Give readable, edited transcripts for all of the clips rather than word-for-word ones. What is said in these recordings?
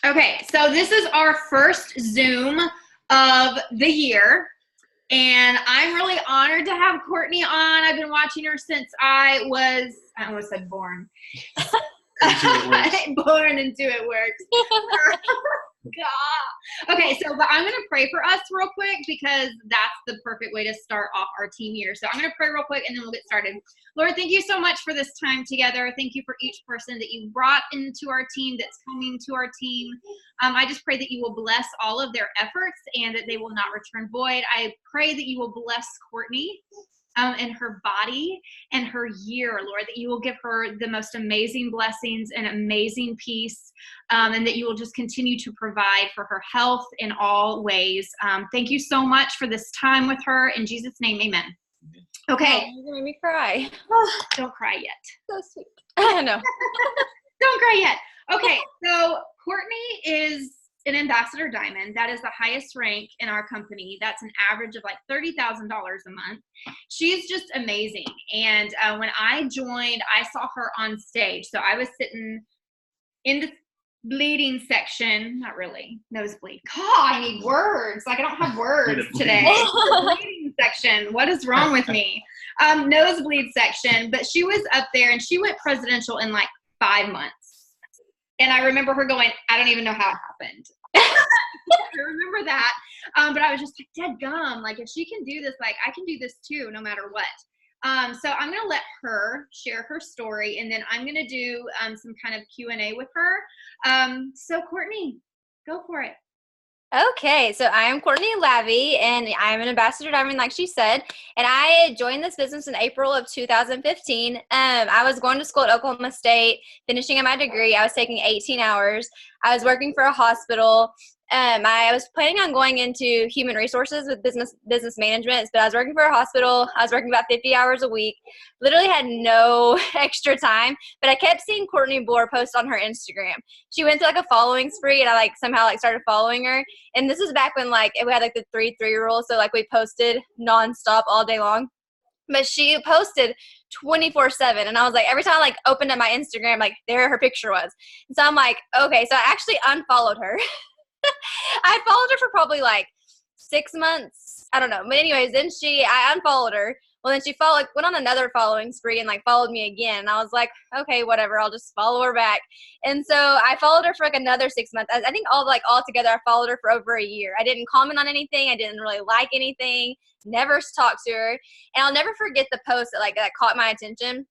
Okay, so this is our first Zoom of the year, and I'm really honored to have Kortney on. I've been watching her since I almost said born. Born into it works. God. Okay, but I'm going to pray for us real quick because that's the perfect way to start off our team year. So I'm going to pray real quick and then we'll get started. Lord, thank you so much for this time together. Thank you for each person that you brought into our team, that's coming to our team. I just pray that you will bless all of their efforts and that they will not return void. I pray that you will bless Kortney and her body and her year, Lord, that you will give her the most amazing blessings and amazing peace, and that you will just continue to provide for her health in all ways. Thank you so much for this time with her. In Jesus' name, amen. Okay. Oh, you're gonna make me cry. Oh, don't cry yet. So sweet. I know. Don't cry yet. Okay, so Kortney is an ambassador diamond. That is the highest rank in our company. That's an average of like $30,000 a month. She's just amazing. And when I joined, I saw her on stage. So I was sitting in the bleeding section, not really, nosebleed. God, I need words. Like I don't have words today. Bleeding section. What is wrong with me? Nosebleed section. But she was up there and she went presidential in like 5 months. And I remember her going, I don't even know how it happened. I remember that. But I was just like, dead gum. Like, if she can do this, like, I can do this too, no matter what. So I'm going to let her share her story, and then I'm going to do some kind of Q&A with her. So, Kortney, go for it. Okay, so I am Kortney Lavey, and I'm an ambassador diamond, like she said, and I joined this business in April of 2015. I was going to school at Oklahoma State, finishing up my degree. I was taking 18 hours. I was working for a hospital. I was planning on going into human resources with business management, but I was working for a hospital. I was working about 50 hours a week. Literally had no extra time, but I kept seeing Kortney Bohr post on her Instagram. She went through like a following spree, and I somehow started following her. And this is back when we had the 3-3 rule, so we posted nonstop all day long. But she posted 24/7, and I was like, every time I opened up my Instagram, there her picture was. And so I'm like, okay, so I actually unfollowed her. I followed her for probably 6 months. I don't know. But anyways, then I unfollowed her. Well, then she went on another following spree and followed me again. And I was like, okay, whatever. I'll just follow her back. And so I followed her for another 6 months. I think all together, I followed her for over a year. I didn't comment on anything. I didn't really like anything. Never talked to her. And I'll never forget the post that caught my attention.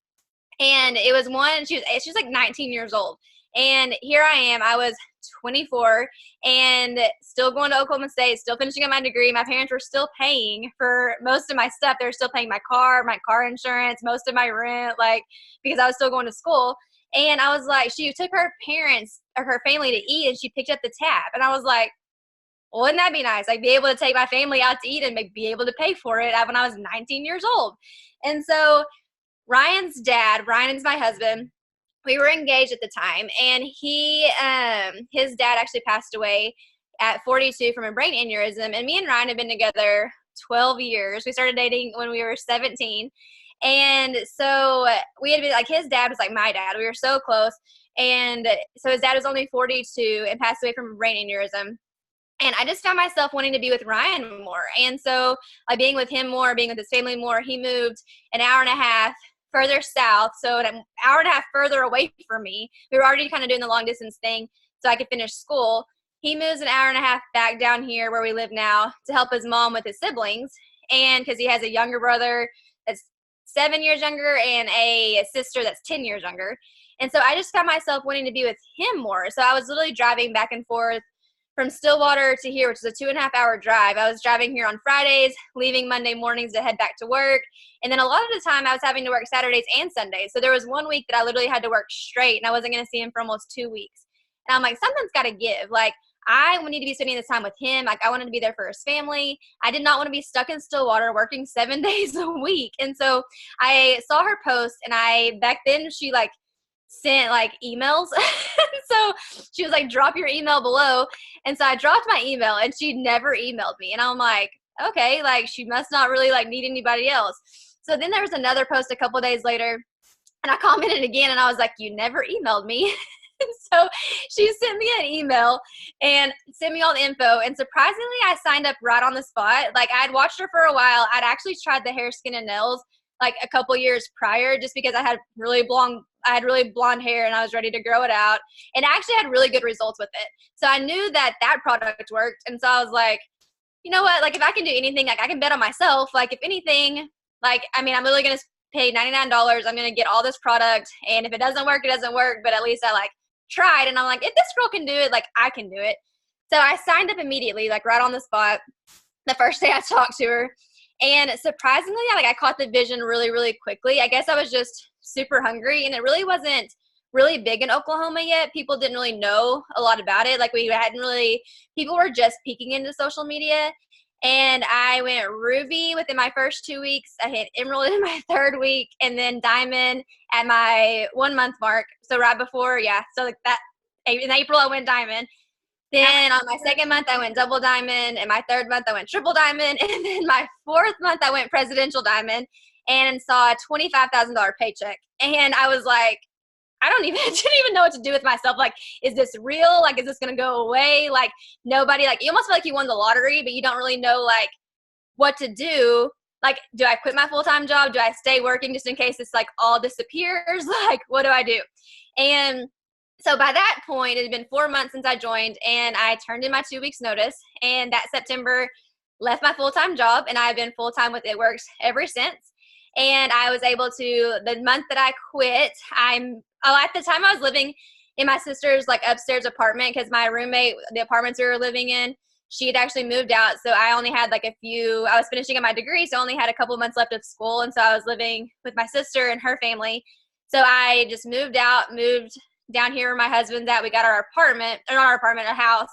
And it was one. She was 19 years old. And here I am. I was 24 and still going to Oklahoma State, still finishing up my degree. My parents were still paying for most of my stuff. They were still paying my car insurance, most of my rent, because I was still going to school. And I was like, she took her parents or her family to eat and she picked up the tab. And I was like, well, wouldn't that be nice? Be able to take my family out to eat and be able to pay for it when I was 19 years old. And so Ryan's dad, Ryan is my husband. We were engaged at the time, and his dad actually passed away at 42 from a brain aneurysm, and me and Ryan have been together 12 years. We started dating when we were 17, and so we had been, his dad was like my dad. We were so close, and so his dad was only 42 and passed away from a brain aneurysm. And I just found myself wanting to be with Ryan more, and so being with him more, being with his family more. He moved an hour and a half further south, so an hour and a half further away from me. We were already kind of doing the long distance thing so I could finish school. He moves an hour and a half back down here where we live now to help his mom with his siblings, and because he has a younger brother that's 7 years younger and a sister that's 10 years younger. And so I just found myself wanting to be with him more. So I was literally driving back and forth from Stillwater to here, which is a 2.5-hour drive. I was driving here on Fridays, leaving Monday mornings to head back to work. And then a lot of the time I was having to work Saturdays and Sundays. So there was 1 week that I literally had to work straight, and I wasn't going to see him for almost 2 weeks. And I'm like, something's got to give. I need to be spending this time with him. I wanted to be there for his family. I did not want to be stuck in Stillwater working 7 days a week. And so I saw her post, and back then she sent emails. So she was drop your email below. And so I dropped my email, and she never emailed me. And I'm like, okay, she must not really need anybody else. So then there was another post a couple days later, and I commented again, and I was like, you never emailed me. And so she sent me an email and sent me all the info. And surprisingly, I signed up right on the spot. Like, I'd watched her for a while. I'd actually tried the hair, skin, and nails like a couple years prior, just because I had really blonde hair and I was ready to grow it out. And I actually had really good results with it. So I knew that product worked. And so I was like, you know what? Like, if I can do anything, like, I can bet on myself. Like, if anything, like, I mean, I'm literally going to pay $99. I'm going to get all this product. And if it doesn't work, it doesn't work. But at least I like tried. And I'm like, if this girl can do it, like, I can do it. So I signed up immediately, like right on the spot, the first day I talked to her. And surprisingly, like, I caught the vision really, really quickly. I guess I was just super hungry, and it really wasn't really big in Oklahoma yet. People didn't really know a lot about it. Like, people were just peeking into social media. And I went ruby within my first 2 weeks. I hit emerald in my third week, and then diamond at my 1 month mark. So right before, so like that, in April I went diamond. Then on my second month, I went double diamond. And my third month, I went triple diamond. And then my fourth month, I went presidential diamond and saw a $25,000 paycheck. And I was like, didn't even know what to do with myself. Like, is this real? Like, is this going to go away? Like, nobody, like, you almost feel like you won the lottery, but you don't really know, like, what to do. Like, do I quit my full-time job? Do I stay working just in case this, like, all disappears? Like, what do I do? And so by that point, it had been 4 months since I joined, and I turned in my 2 weeks notice. And that September, left my full-time job, and I've been full-time with ItWorks ever since. And I was able to, the month that I quit, at the time I was living in my sister's like upstairs apartment, because my roommate, the apartments we were living in, she had actually moved out. So I only had I was finishing up my degree, so I only had a couple months left of school. And so I was living with my sister and her family. So I just moved down here where my husband's at. We got our apartment, or not our apartment, a house.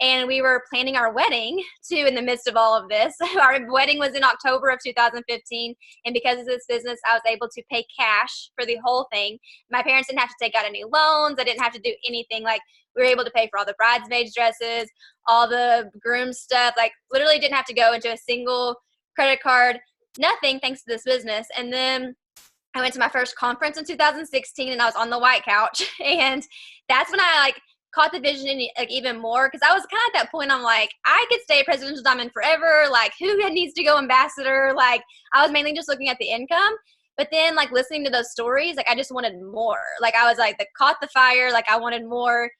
And we were planning our wedding too in the midst of all of this. Our wedding was in October of 2015. And because of this business, I was able to pay cash for the whole thing. My parents didn't have to take out any loans. I didn't have to do anything. Like, we were able to pay for all the bridesmaids' dresses, all the groom stuff. Like, literally didn't have to go into a single credit card, nothing, thanks to this business. And then I went to my first conference in 2016, and I was on the white couch. And that's when I caught the vision in, even more, because I was kind of at that point, I'm like, I could stay at presidential diamond forever. Like, who needs to go ambassador? Like, I was mainly just looking at the income. But then, listening to those stories, I just wanted more. I was caught the fire. I wanted more.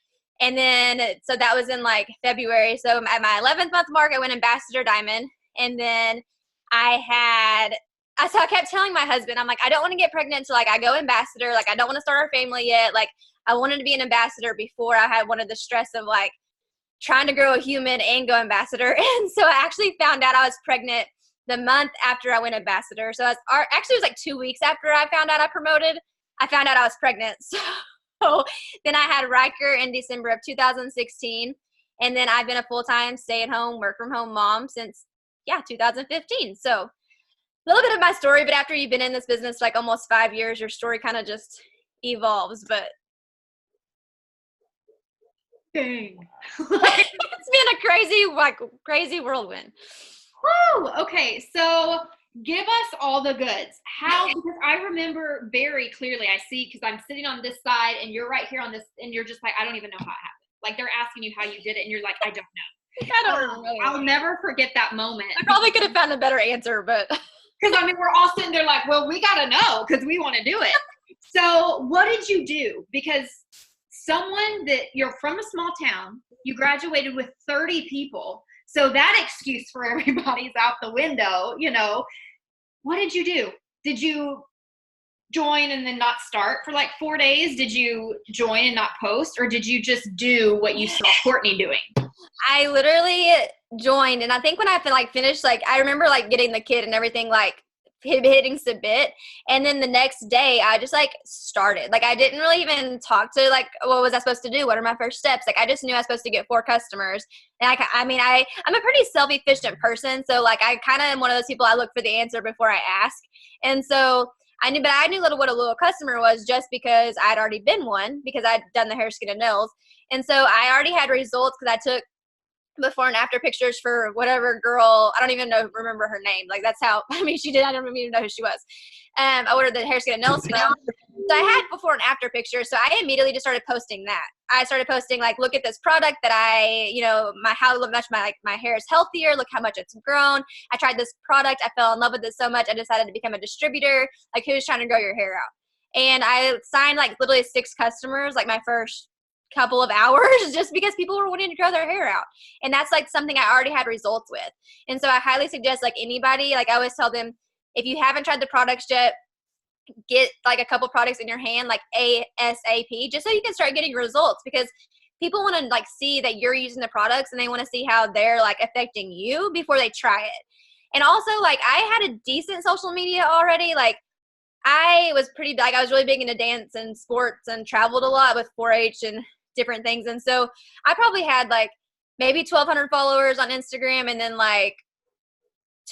And then, so that was in February. So at my 11th month mark, I went ambassador diamond. And then so I kept telling my husband, I'm like, I don't want to get pregnant until I go ambassador. I don't want to start our family yet. I wanted to be an ambassador before I had wanted the stress of trying to grow a human and go ambassador. And so I actually found out I was pregnant the month after I went ambassador. So actually it was 2 weeks after I found out I promoted, I found out I was pregnant. So then I had Riker in December of 2016. And then I've been a full-time stay-at-home, work-from-home mom since, 2015. So a little bit of my story, but after you've been in this business almost 5 years, your story kind of just evolves. But dang. It's been a crazy whirlwind. Woo! Okay, so give us all the goods. Because I remember very clearly, I see, because I'm sitting on this side and you're right here on this, and you're just I don't even know how it happened. They're asking you how you did it, and you're like, I don't know. I don't remember. I'll never forget that moment. I probably could have found a better answer, but. Because, we're all sitting there well, we got to know because we want to do it. So what did you do? Because you're from a small town, you graduated with 30 people. So that excuse for everybody's out the window, What did you do? Did you join and then not start for 4 days? Did you join and not post? Or did you just do what you saw Kortney doing? I literally joined, and I think when I finished, I remember getting the kit and everything, hitting submit, and then the next day I just started. I didn't really even talk to what was I supposed to do? What are my first steps? I just knew I was supposed to get 4 customers, and I'm a pretty self-efficient person, so I kind of am one of those people, I look for the answer before I ask, and so I knew what a little customer was just because I'd already been one, because I'd done the hair, skin, and nails. And so I already had results because I took before and after pictures for whatever girl, I don't even remember her name. That's how, she did, I don't even know who she was. I ordered the hair, skin, and nails film. So I had before and after pictures. So I immediately just started posting that. I started posting like, look at this product that I, how much my hair is healthier. Look how much it's grown. I tried this product. I fell in love with it so much. I decided to become a distributor. Like, who's trying to grow your hair out? And I signed like literally 6 customers, like my first couple of hours, just because people were wanting to grow their hair out. And that's like something I already had results with. And so I highly suggest like anybody, like I always tell them, if you haven't tried the products yet, get like a couple products in your hand, like ASAP, just so you can start getting results, because people want to like see that you're using the products and they want to see how they're like affecting you before they try it. And also like I had a decent social media already. Like I was really big into dance and sports and traveled a lot with 4-H and different things. And so I probably had like maybe 1,200 followers on Instagram and then like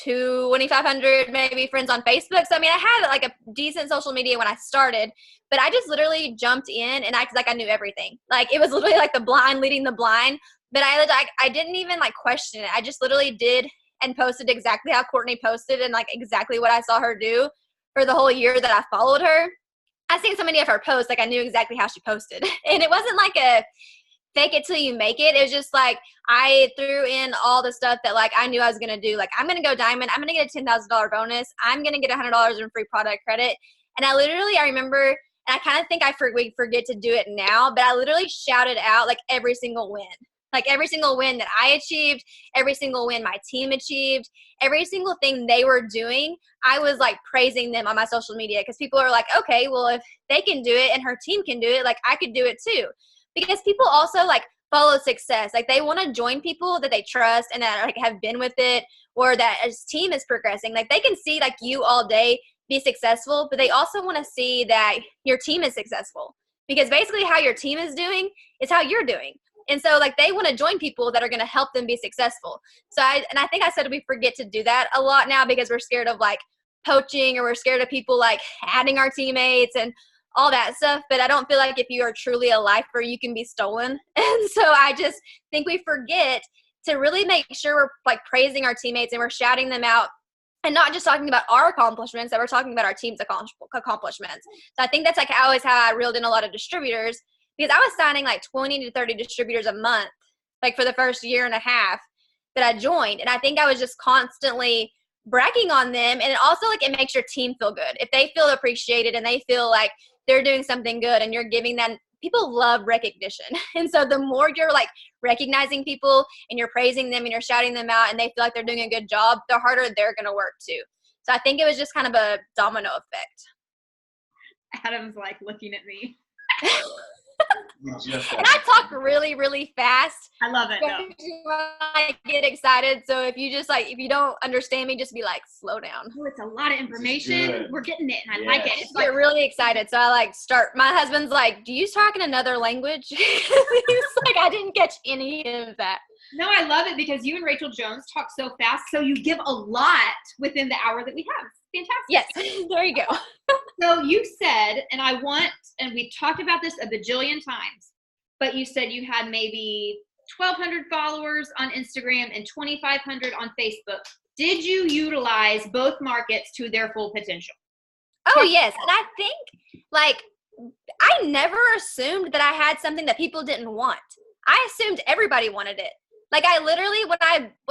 2,500 maybe friends on Facebook. So I mean, I had like a decent social media when I started, but I just literally jumped in and acted like I knew everything. Like it was literally like the blind leading the blind, but I didn't even like question it. I just literally did and posted exactly how Kortney posted and like exactly what I saw her do for the whole year that I followed her. I seen so many of her posts, like I knew exactly how she posted. And it wasn't like a fake it till you make it. It was just like I threw in all the stuff that like I knew I was going to do. Like I'm going to go diamond. I'm going to get a $10,000 bonus. I'm going to get $100 in free product credit. And I remember, and I kind of think we forget to do it now, but I literally shouted out like every single win. Like every single win that I achieved, every single win my team achieved, every single thing they were doing, I was like praising them on my social media, because people are like, okay, well, if they can do it and her team can do it, like I could do it too. Because people also like follow success. Like they want to join people that they trust and that like have been with it, or that as team is progressing. Like they can see like you all day be successful, but they also want to see that your team is successful, because basically how your team is doing is how you're doing. And so like they want to join people that are going to help them be successful. So I think I said we forget to do that a lot now, because we're scared of like poaching, or we're scared of people like adding our teammates and all that stuff. But I don't feel like if you are truly a lifer, you can be stolen. And so I just think we forget to really make sure we're like praising our teammates and we're shouting them out, and not just talking about our accomplishments, that we're talking about our team's accomplishments. So I think that's like always how I reeled in a lot of distributors, because I was signing like 20 to 30 distributors a month, like for the first year and a half that I joined. And I think I was just constantly bragging on them. And it also like it makes your team feel good. If they feel appreciated and they feel like they're doing something good and you're giving them, people love recognition. And so the more you're like recognizing people and you're praising them and you're shouting them out and they feel like they're doing a good job, the harder they're going to work too. So I think it was just kind of a domino effect. Adam's like looking at me. And I talk really, really fast. I love it. I get excited. So if you don't understand me, just be like, slow down. Oh, it's a lot of information. We're getting it, and I like it. It's like really excited. So I like start. My husband's like, "Do you talk in another language?" He's like, "I didn't catch any of that." No, I love it, because you and Rachel Jones talk so fast, so you give a lot within the hour that we have. Fantastic. Yes, there you go. So you said, and we talked about this a bajillion times, but you said you had maybe 1,200 followers on Instagram and 2,500 on Facebook. Did you utilize both markets to their full potential? Oh, yes. And I think, like, I never assumed that I had something that people didn't want. I assumed everybody wanted it. Like I literally, when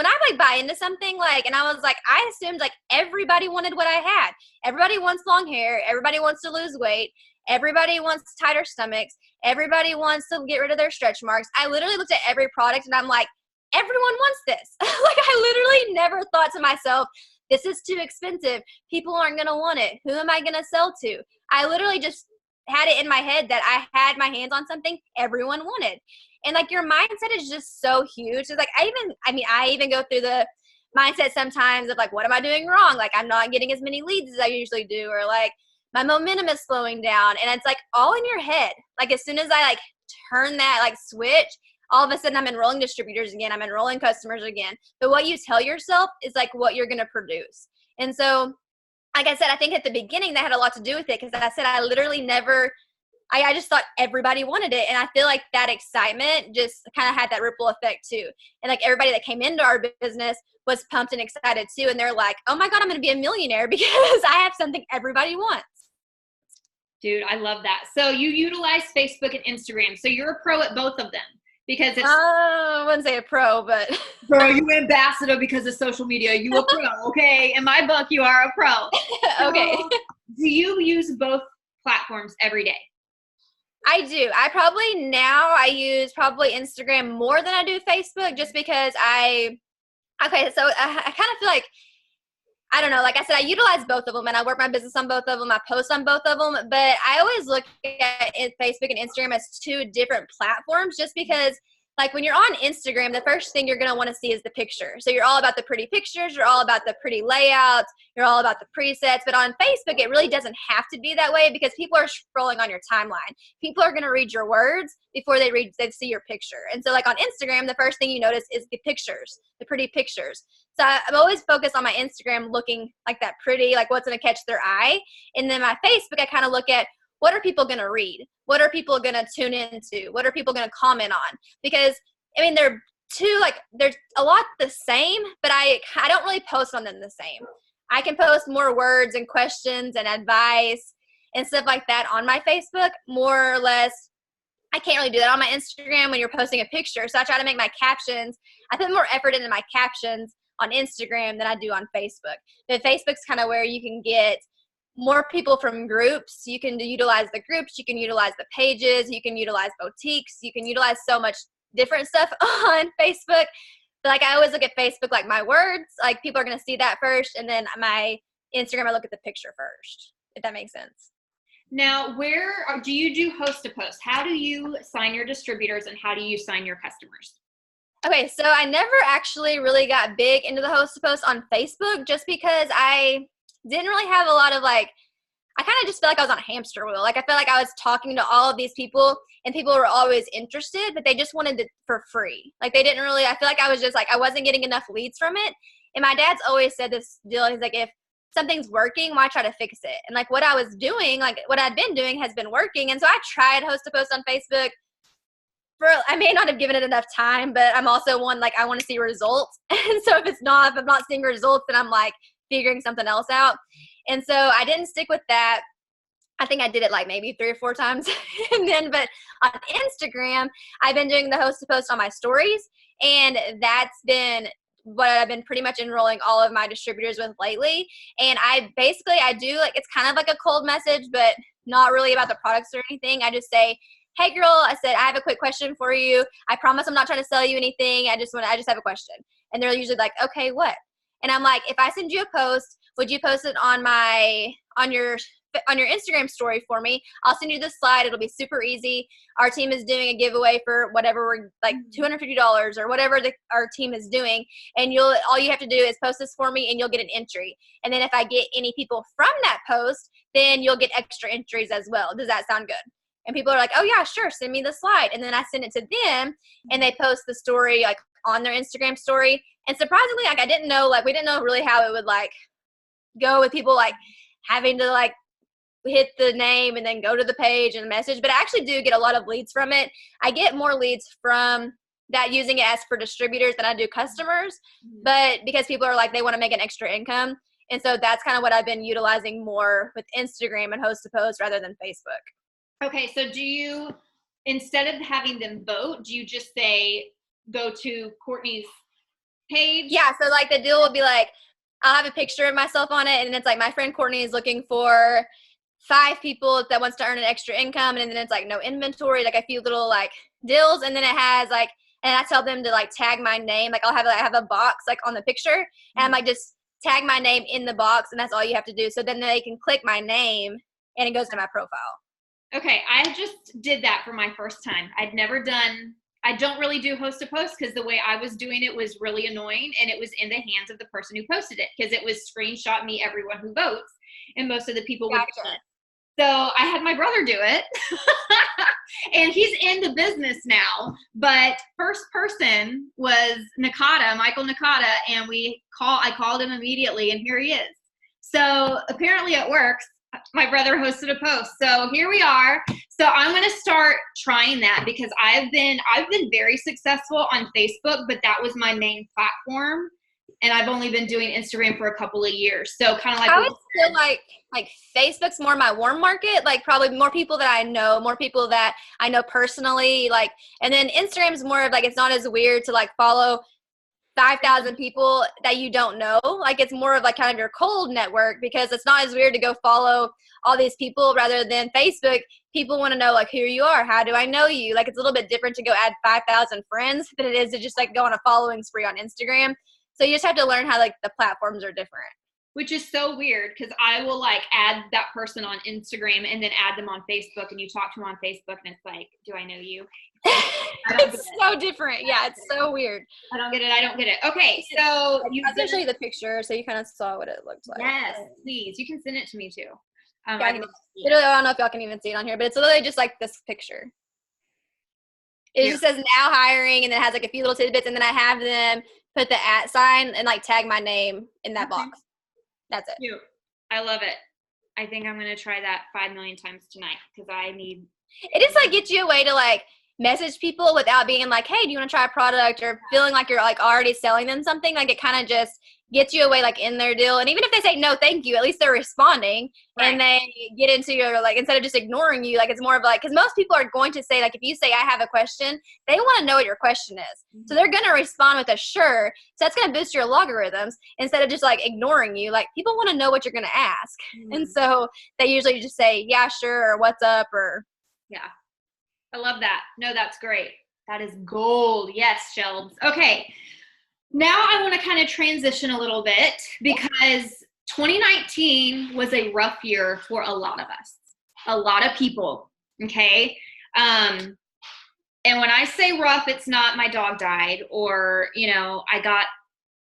I like buy into something, like, and I was like, I assumed like everybody wanted what I had. Everybody wants long hair. Everybody wants to lose weight. Everybody wants tighter stomachs. Everybody wants to get rid of their stretch marks. I literally looked at every product and I'm like, everyone wants this. Like I literally never thought to myself, this is too expensive. People aren't going to want it. Who am I going to sell to? I literally just had it in my head that I had my hands on something everyone wanted. And like your mindset is just so huge. It's like I even go through the mindset sometimes of like, what am I doing wrong? Like I'm not getting as many leads as I usually do, or like my momentum is slowing down. And it's like all in your head. Like as soon as I like turn that like switch, all of a sudden I'm enrolling distributors again. I'm enrolling customers again. But what you tell yourself is like what you're going to produce. And so, like I said, I think at the beginning that had a lot to do with it, because I said I literally never – I just thought everybody wanted it. And I feel like that excitement just kind of had that ripple effect too. And like everybody that came into our business was pumped and excited too. And they're like, oh my God, I'm going to be a millionaire because I have something everybody wants. Dude, I love that. So you utilize Facebook and Instagram. So you're a pro at both of them because it's. I wouldn't say a pro, but. Girl, you ambassador because of social media. You a pro, okay? In my book, you are a pro. Okay. So, do you use both platforms every day? I do. I use probably Instagram more than I do Facebook just because I kind of feel like, I don't know, like I said, I utilize both of them and I work my business on both of them. I post on both of them, but I always look at Facebook and Instagram as two different platforms just because like when you're on Instagram, the first thing you're going to want to see is the picture. So you're all about the pretty pictures. You're all about the pretty layouts. You're all about the presets. But on Facebook, it really doesn't have to be that way because people are scrolling on your timeline. People are going to read your words before they see your picture. And so like on Instagram, the first thing you notice is the pictures, the pretty pictures. So I'm always focused on my Instagram looking like that pretty, like what's going to catch their eye. And then my Facebook, I kind of look at what are people going to read? What are people going to tune into? What are people going to comment on? Because, I mean, they're a lot the same, but I don't really post on them the same. I can post more words and questions and advice and stuff like that on my Facebook, more or less. I can't really do that on my Instagram when you're posting a picture. So I try to make my captions. I put more effort into my captions on Instagram than I do on Facebook. But Facebook's kind of where you can get more people from groups. You can utilize the groups, you can utilize the pages, you can utilize boutiques, you can utilize so much different stuff on Facebook. But like I always look at Facebook like my words, like people are going to see that first, and then my Instagram I look at the picture first, if that makes sense. Now, do you do host to post? How do you sign your distributors and how do you sign your customers? Okay, so I never actually really got big into the host to post on Facebook just because I didn't really have a lot of I kind of just felt like I was on a hamster wheel. Like I felt like I was talking to all of these people and people were always interested, but they just wanted it for free. Like they didn't really, I feel like I was just I wasn't getting enough leads from it. And my dad's always said this deal. He's like, if something's working, why try to fix it? And like what I was doing, like what I'd been doing has been working. And so I tried host to post on Facebook. I may not have given it enough time, but I'm also one, I want to see results. And so if I'm not seeing results, then I'm figuring something else out. And so I didn't stick with that. I think I did it maybe 3 or 4 times. But on Instagram, I've been doing the host to post on my stories. And that's been what I've been pretty much enrolling all of my distributors with lately. And I do it's kind of like a cold message, but not really about the products or anything. I just say, hey girl, I said, I have a quick question for you. I promise I'm not trying to sell you anything. I just have a question. And they're usually like, okay, what? And I'm like, if I send you a post, would you post it on your Instagram story for me? I'll send you the slide. It'll be super easy. Our team is doing a giveaway for whatever we're $250 or whatever our team is doing. And all you have to do is post this for me and you'll get an entry. And then if I get any people from that post, then you'll get extra entries as well. Does that sound good? And people are like, oh yeah, sure. Send me the slide. And then I send it to them and they post the story on their Instagram story. And surprisingly, I didn't know, we didn't know really how it would go with people having to hit the name and then go to the page and message. But I actually do get a lot of leads from it. I get more leads from that using it as for distributors than I do customers. But because people are they want to make an extra income. And so that's kind of what I've been utilizing more with Instagram and host to post rather than Facebook. Okay, so do you, instead of having them vote, do you just say, go to Kortney's page? Yeah, so the deal will be I'll have a picture of myself on it, and it's my friend Kortney is looking for 5 people that wants to earn an extra income, and then it's no inventory, a few little deals, and then it has and I tell them to tag my name. I have a box on the picture, and I'm just tag my name in the box, and that's all you have to do. So then they can click my name, and it goes to my profile. Okay, I just did that for my first time. I don't really do host to post because the way I was doing it was really annoying and it was in the hands of the person who posted it because it was screenshot me everyone who votes and most of the people would do it. So I had my brother do it and he's in the business now, but first person was Michael Nakata, and I called him immediately and here he is. So apparently it works. My brother hosted a post. So here we are. So I'm going to start trying that because I've been very successful on Facebook, but that was my main platform. and I've only been doing Instagram for a couple of years. So kind of like, I would feel like Facebook's more my warm market, like probably more people that I know, more people that I know personally, like, and then Instagram's more of like, it's not as weird to like follow 5,000 people that you don't know. Like it's more of like kind of your cold network, because it's not as weird to go follow all these people rather than Facebook. People want to know like who you are. How do I know you? Like it's a little bit different to go add 5,000 friends than it is to just like go on a following spree on Instagram. So you just have to learn how like the platforms are different. which is so weird because I will like add that person on Instagram and then add them on Facebook, and you talk to them on Facebook and it's like, do I know you? It's so different. Yeah, it's so weird. I don't get it. Okay, so I was going to show you the picture so you kind of saw what it looked like. Yes, please. You can send it to me too. Yeah, I don't know if y'all can even see it on here, but it's literally just like this picture. It just says now hiring, and then it has like a few little tidbits, and then I have them put the @ sign and like tag my name in that box. That's it. Cute. I love it. I think I'm going to try that 5 million times tonight because I need. It just like gets you a way to like message people without being like, hey, do you want to try a product, or feeling like you're like already selling them something. Like it kind of just gets you away like in their deal. And even if they say no thank you, at least they're responding. Right. And they get into your like, instead of just ignoring you, like it's more of like, because most people are going to say like, if you say I have a question, they want to know what your question is. Mm-hmm. So they're going to respond with a sure. So that's going to boost your logarithms instead of just like ignoring you. Like people want to know what you're going to ask. Mm-hmm. And so they usually just say yeah, sure, or what's up, or yeah. I love that. No, that's great. That is gold. Yes, Shelbs. Okay. Now I want to kind of transition a little bit because 2019 was a rough year for a lot of us, a lot of people. Okay. And when I say rough, it's not my dog died or, you know, I got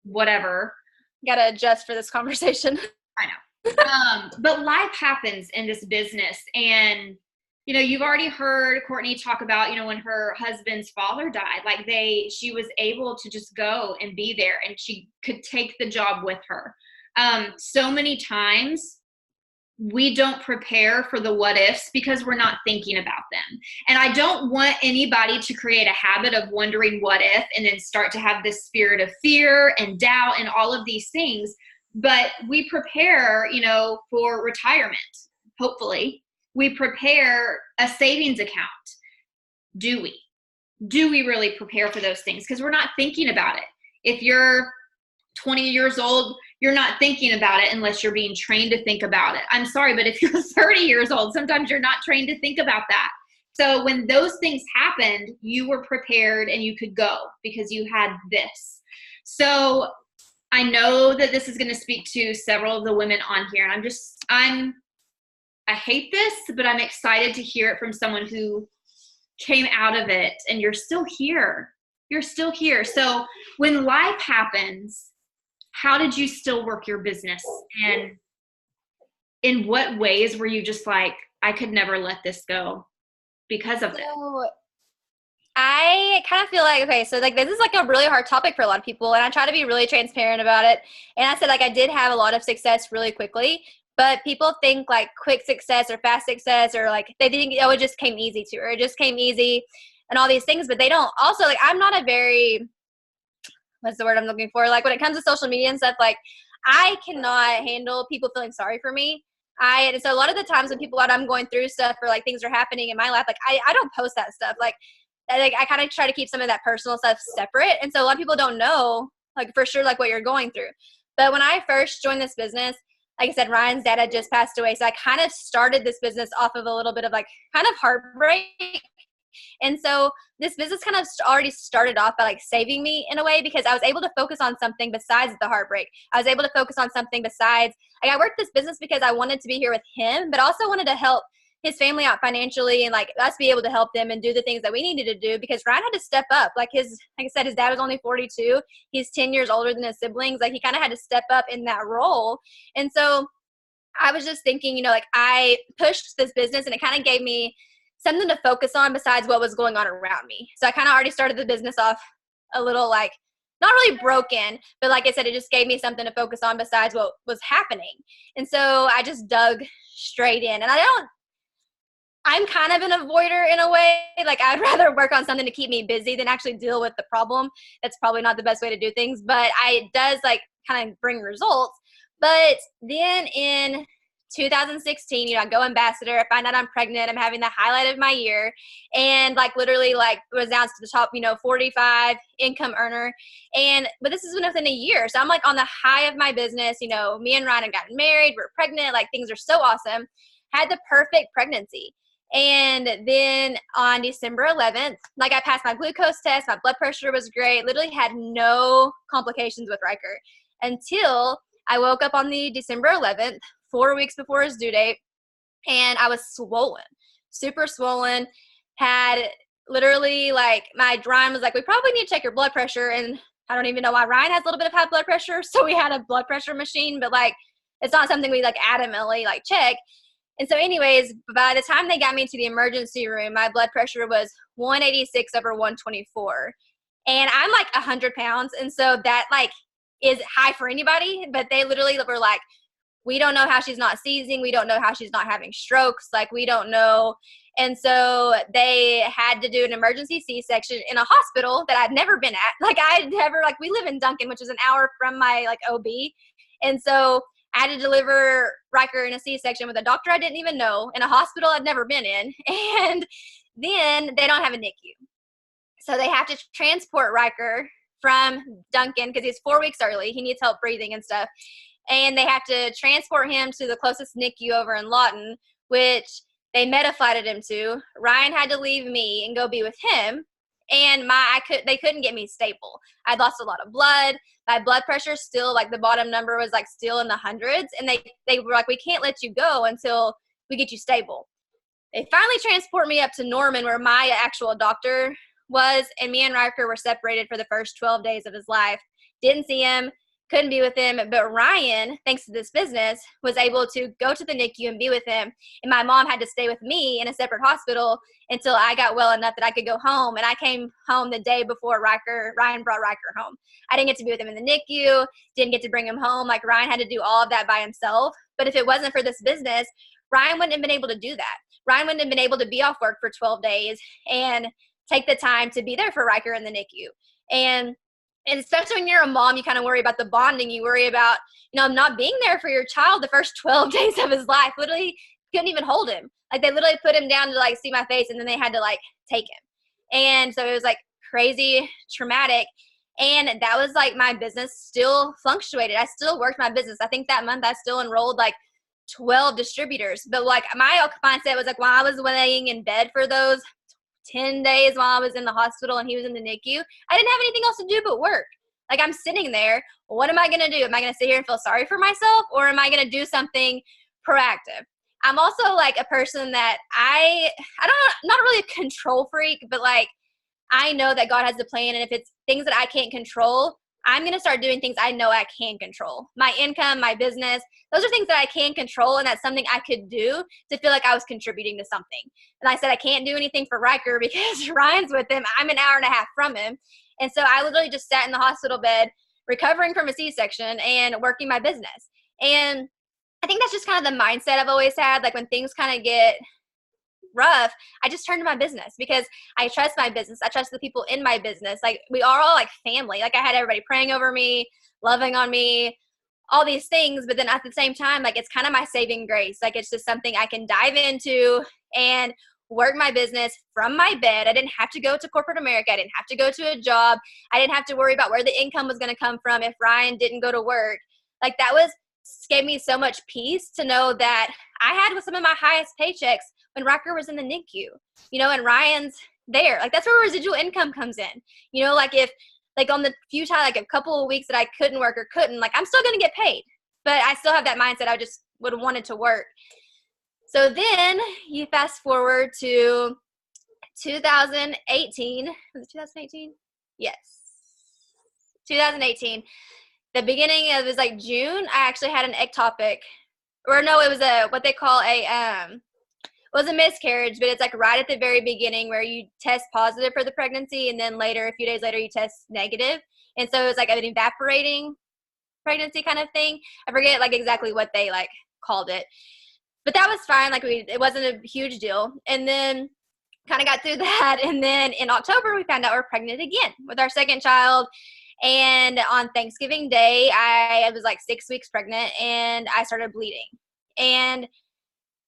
whatever. Got to adjust for this conversation. I know. But life happens in this business, and you know, you've already heard Kortney talk about, you know, when her husband's father died, like she was able to just go and be there, and she could take the job with her. So many times we don't prepare for the what ifs because we're not thinking about them. And I don't want anybody to create a habit of wondering what if and then start to have this spirit of fear and doubt and all of these things. But we prepare, you know, for retirement, hopefully. We prepare a savings account. Do we? Do we really prepare for those things? Because we're not thinking about it. If you're 20 years old, you're not thinking about it unless you're being trained to think about it. I'm sorry, but if you're 30 years old, sometimes you're not trained to think about that. So when those things happened, you were prepared and you could go because you had this. So I know that this is going to speak to several of the women on here. And I hate this, but I'm excited to hear it from someone who came out of it, and you're still here. You're still here. So when life happens, how did you still work your business? And in what ways were you just like, I could never let this go because of this? I kind of feel like, okay, so like this is like a really hard topic for a lot of people, and I try to be really transparent about it. And I said like I did have a lot of success really quickly. But people think like quick success or fast success, or like they think, oh, it just came easy to her. It just came easy and all these things. But they don't. Also, like I'm not a very, what's the word I'm looking for? Like when it comes to social media and stuff, like I cannot handle people feeling sorry for me. And so a lot of the times when people out, I'm going through stuff or like things are happening in my life, like I don't post that stuff. Like I kind of try to keep some of that personal stuff separate. And so a lot of people don't know like for sure like what you're going through. But when I first joined this business, like I said, Ryan's dad had just passed away. So I kind of started this business off of a little bit of like kind of heartbreak. And so this business kind of already started off by like saving me in a way, because I was able to focus on something besides the heartbreak. I was able to focus on something besides, like I worked this business because I wanted to be here with him, but also wanted to help his family out financially and like us be able to help them and do the things that we needed to do, because Ryan had to step up. Like I said, his dad was only 42. He's 10 years older than his siblings. Like he kind of had to step up in that role. And so I was just thinking, you know, like I pushed this business and it kind of gave me something to focus on besides what was going on around me. So I kind of already started the business off a little like, not really broken, but like I said, it just gave me something to focus on besides what was happening. And so I just dug straight in. And I'm kind of an avoider in a way. Like, I'd rather work on something to keep me busy than actually deal with the problem. That's probably not the best way to do things, but it does like kind of bring results. But then in 2016, you know, I go ambassador, I find out I'm pregnant, I'm having the highlight of my year, and like literally like was announced to the top, you know, 45 income earner. But this is within a year. So I'm like on the high of my business, you know, me and Ryan have gotten married, we're pregnant, like things are so awesome. Had the perfect pregnancy. And then on December 11th, like I passed my glucose test, my blood pressure was great, literally had no complications with Riker until I woke up on the December 11th, 4 weeks before his due date, and I was swollen, super swollen, had literally like my Ryan was like, we probably need to check your blood pressure. And I don't even know why Ryan has a little bit of high blood pressure. So we had a blood pressure machine, but like, it's not something we like adamantly like check. And so anyways, by the time they got me to the emergency room, my blood pressure was 186/124. And I'm like 100 pounds. And so that like is high for anybody, but they literally were like, we don't know how she's not seizing. We don't know how she's not having strokes. Like, we don't know. And so they had to do an emergency C-section in a hospital that I'd never been at. Like, we live in Duncan, which is an hour from my like OB. And so I had to deliver Riker in a C-section with a doctor I didn't even know in a hospital I'd never been in. And then they don't have a NICU. So they have to transport Riker from Duncan because he's 4 weeks early. He needs help breathing and stuff. And they have to transport him to the closest NICU over in Lawton, which they meta-flighted him to. Ryan had to leave me and go be with him. And they couldn't get me stable. I'd lost a lot of blood. My blood pressure still, like the bottom number was like still in the hundreds. And they were like, we can't let you go until we get you stable. They finally transport me up to Norman where my actual doctor was. And me and Riker were separated for the first 12 days of his life. Didn't see him. Couldn't be with him, but Ryan, thanks to this business, was able to go to the NICU and be with him. And my mom had to stay with me in a separate hospital until I got well enough that I could go home. And I came home the day before Ryan brought Riker home. I didn't get to be with him in the NICU, didn't get to bring him home. Like, Ryan had to do all of that by himself. But if it wasn't for this business, Ryan wouldn't have been able to do that. Ryan wouldn't have been able to be off work for 12 days and take the time to be there for Riker in the NICU. And especially when you're a mom, you kind of worry about the bonding. You worry about, you know, not being there for your child the first 12 days of his life. Literally couldn't even hold him. Like, they literally put him down to like see my face, and then they had to like take him. And so it was like crazy traumatic. And that was like my business still fluctuated. I still worked my business. I think that month I still enrolled like 12 distributors. But like my mindset was like, while I was laying in bed for those 10 days while I was in the hospital and he was in the NICU, I didn't have anything else to do but work. Like, I'm sitting there. What am I going to do? Am I going to sit here and feel sorry for myself, or am I going to do something proactive? I'm also like a person that I don't know, not really a control freak, but like, I know that God has a plan. And if it's things that I can't control, I'm going to start doing things I know I can control. My income, my business, those are things that I can control, and that's something I could do to feel like I was contributing to something. And I said I can't do anything for Riker because Ryan's with him. I'm an hour and a half from him. And so I literally just sat in the hospital bed recovering from a C-section and working my business. And I think that's just kind of the mindset I've always had. Like, when things kind of get rough, I just turn to my business because I trust my business. I trust the people in my business. Like, we are all like family. Like, I had everybody praying over me, loving on me, all these things. But then at the same time, like, it's kind of my saving grace. Like, it's just something I can dive into and work my business from my bed. I didn't have to go to corporate America. I didn't have to go to a job. I didn't have to worry about where the income was going to come from if Ryan didn't go to work. Like, that gave me so much peace to know that I had with some of my highest paychecks when Riker was in the NICU, you know, and Ryan's there. Like, that's where residual income comes in. You know, like, if, like, on the few times, like a couple of weeks that I couldn't work or couldn't, like, I'm still going to get paid. But I still have that mindset. I just would have wanted to work. So then you fast forward to 2018. Was it 2018? Yes. 2018. The beginning of, it was like June, I actually had an ectopic. Or no, it was what they call it was a miscarriage, but it's like right at the very beginning where you test positive for the pregnancy, and then later, a few days later, you test negative. And so it was like an evaporating pregnancy kind of thing. I forget like exactly what they like called it. but that was fine. Like it wasn't a huge deal. And then kind of got through that. And then in October, we found out we're pregnant again with our second child. And on Thanksgiving Day, I was like 6 weeks pregnant and I started bleeding and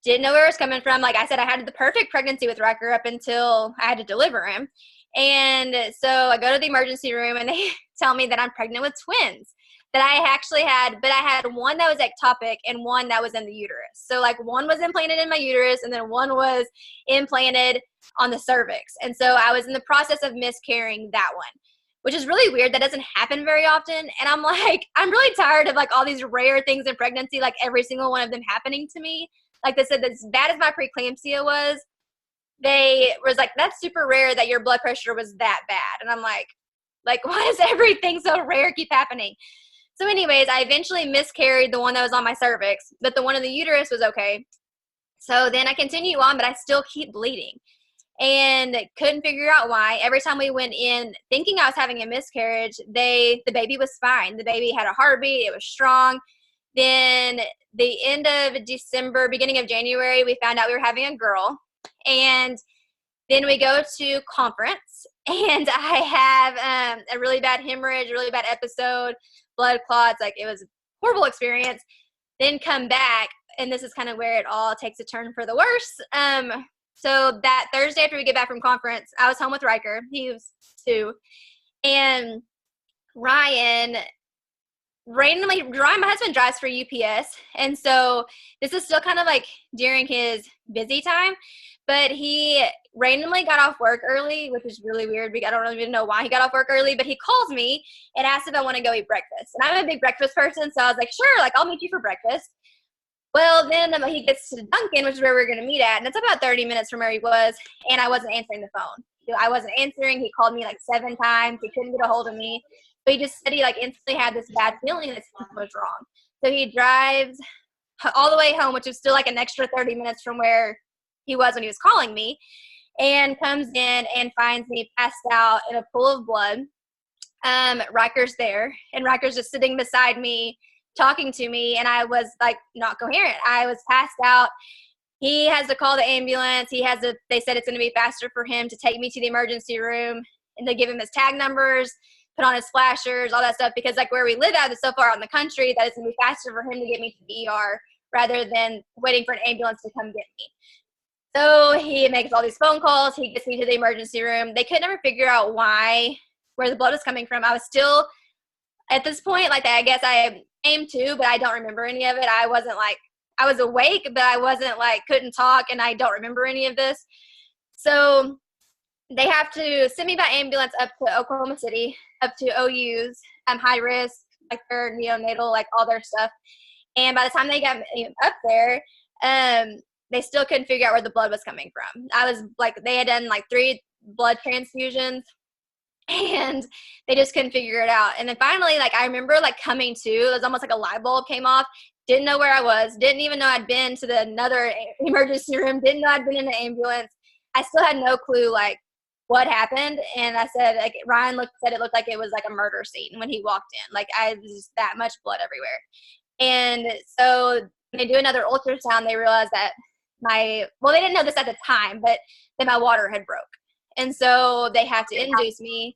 didn't know where it was coming from. Like I said, I had the perfect pregnancy with Riker up until I had to deliver him. And so I go to the emergency room and they tell me that I'm pregnant with twins that I actually had, but I had one that was ectopic and one that was in the uterus. So like one was implanted in my uterus and then one was implanted on the cervix. And so I was in the process of miscarrying that one, which is really weird. That doesn't happen very often. And I'm like, I'm really tired of like all these rare things in pregnancy, like every single one of them happening to me. Like they said, as bad as my preeclampsia was, they was like, that's super rare that your blood pressure was that bad. And I'm like, why does everything so rare keep happening? So anyways, I eventually miscarried the one that was on my cervix, but the one in the uterus was okay. So then I continue on, but I still keep bleeding and couldn't figure out why. Every time we went in thinking I was having a miscarriage, the baby was fine. The baby had a heartbeat. It was strong. Then the end of December, beginning of January, we found out we were having a girl. And then we go to conference and I have a really bad hemorrhage, a really bad episode, blood clots. Like it was a horrible experience. Then come back, and this is kind of where it all takes a turn for the worse. So that Thursday after we get back from conference, I was home with Riker. He was 2. And Ryan, my husband drives for UPS. And so this is still kind of like during his busy time, but he randomly got off work early, which is really weird. I don't even know why he got off work early, but he calls me and asks if I want to go eat breakfast. And I'm a big breakfast person, so I was like, sure, like I'll meet you for breakfast. Well, then he gets to Duncan, which is where we're going to meet at, and it's about 30 minutes from where he was, and I wasn't answering the phone. I wasn't answering. He called me like 7 times. He couldn't get a hold of me. But he just said he like instantly had this bad feeling that something was wrong. So he drives all the way home, which is still like an extra 30 minutes from where he was when he was calling me, and comes in and finds me passed out in a pool of blood. Riker's there, and Riker's just sitting beside me talking to me, and I was like not coherent. I was passed out. He has to call the ambulance. They said it's going to be faster for him to take me to the emergency room, and they give him his tag numbers, put on his flashers, all that stuff, because like where we live at is so far out in the country that it's going to be faster for him to get me to the ER rather than waiting for an ambulance to come get me. So he makes all these phone calls. He gets me to the emergency room. They could never figure out where the blood was coming from. I was still, at this point, like I guess I came to, but I don't remember any of it. I was awake, but I wasn't like, couldn't talk, and I don't remember any of this. So they have to send me by ambulance up to Oklahoma City, up to OU's, high risk, like their neonatal, like all their stuff. And by the time they got me up there, they still couldn't figure out where the blood was coming from. I was like, they had done like 3 blood transfusions and they just couldn't figure it out. And then finally, like I remember like coming to, it was almost like a light bulb came off. Didn't know where I was. Didn't even know I'd been to another emergency room. Didn't know I'd been in an ambulance. I still had no clue like what happened. And I said, like Ryan said it looked like it was like a murder scene when he walked in. Like I was just that much blood everywhere. And so when they do another ultrasound, they realized that they didn't know this at the time, but that my water had broke. And so they have to induce me.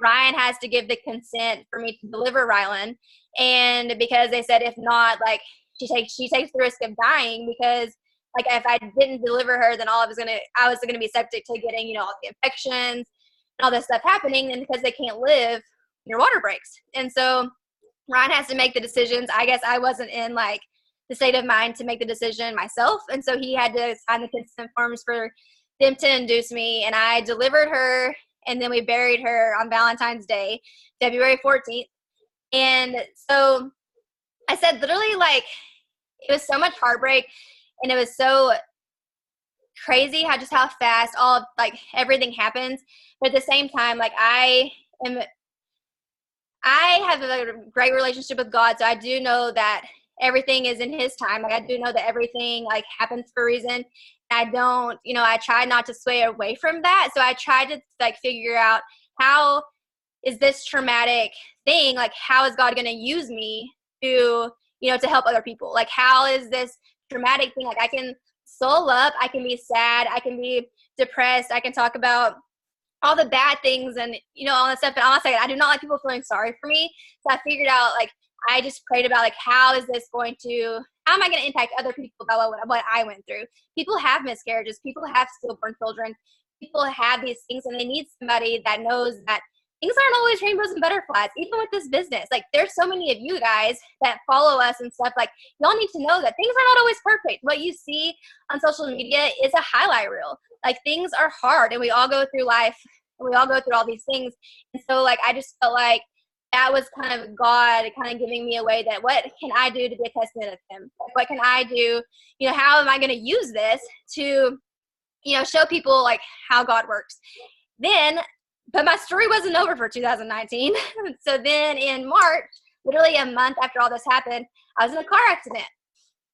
Ryan has to give the consent for me to deliver Rylan. And because they said if not, like she takes the risk of dying, because like if I didn't deliver her, then I was gonna be subject to getting, all the infections and all this stuff happening. And because they can't live, your water breaks. And so Ryan has to make the decisions. I guess I wasn't in like the state of mind to make the decision myself. And so he had to sign the consent forms for them to induce me. And I delivered her, and then we buried her on Valentine's Day, February 14th. And so I said literally like it was so much heartbreak, and it was so crazy how fast all like everything happens. But at the same time, like I have a great relationship with God, so I do know that everything is in His time. Like I do know that everything like happens for a reason. I don't, I try not to sway away from that. So I tried to like figure out how is this traumatic thing, like how is God going to use me to, to help other people? Like how is this dramatic thing. Like I can soul up, I can be sad, I can be depressed, I can talk about all the bad things and, you know, all that stuff. But honestly, I do not like people feeling sorry for me. So I figured out, like, I just prayed about, like, how am I going to impact other people about what I went through? People have miscarriages. People have stillborn children. People have these things, and they need somebody that knows that things aren't always rainbows and butterflies, even with this business. Like, there's so many of you guys that follow us and stuff. Like, y'all need to know that things are not always perfect. What you see on social media is a highlight reel. Like, things are hard, and we all go through life, and we all go through all these things. And so, like, I just felt like that was kind of God kind of giving me a way that what can I do to be a testament of Him? Like, what can I do? You know, how am I going to use this to, you know, show people, like, how God works? But my story wasn't over for 2019. So then in March, literally a month after all this happened, I was in a car accident.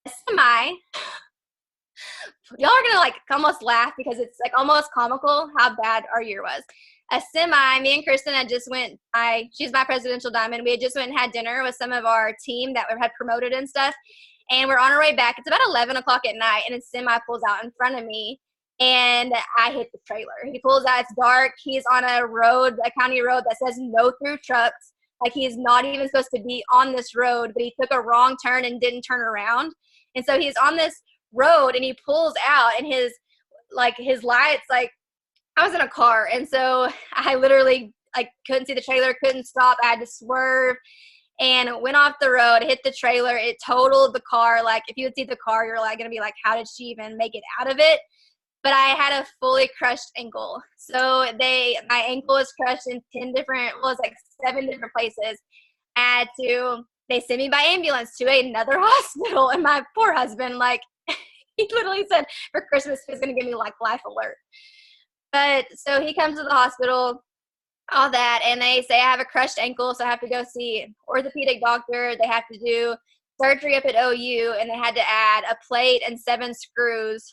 A semi. Y'all are gonna like almost laugh because it's like almost comical how bad our year was. A semi, me and Kristen had just she's my presidential diamond. We had just went and had dinner with some of our team that we had promoted and stuff. And we're on our way back. It's about 11 o'clock at night, and a semi pulls out in front of me, and I hit the trailer. He pulls out, it's dark. He's on a county road that says no through trucks. Like, he's not even supposed to be on this road, but he took a wrong turn and didn't turn around. And so he's on this road, and he pulls out, and his lights, like, I was in a car, and so I literally, like, couldn't see the trailer, couldn't stop. I had to swerve and went off the road, hit the trailer. It totaled the car. Like, if you would see the car, you're like going to be like, how did she even make it out of it? But I had a fully crushed ankle. So my ankle was crushed in 7 different places. They sent me by ambulance to another hospital, and my poor husband, like, he literally said for Christmas he was going to give me like life alert. But so he comes to the hospital, all that, and they say I have a crushed ankle, so I have to go see an orthopedic doctor. They have to do surgery up at OU, and they had to add a plate and 10 screws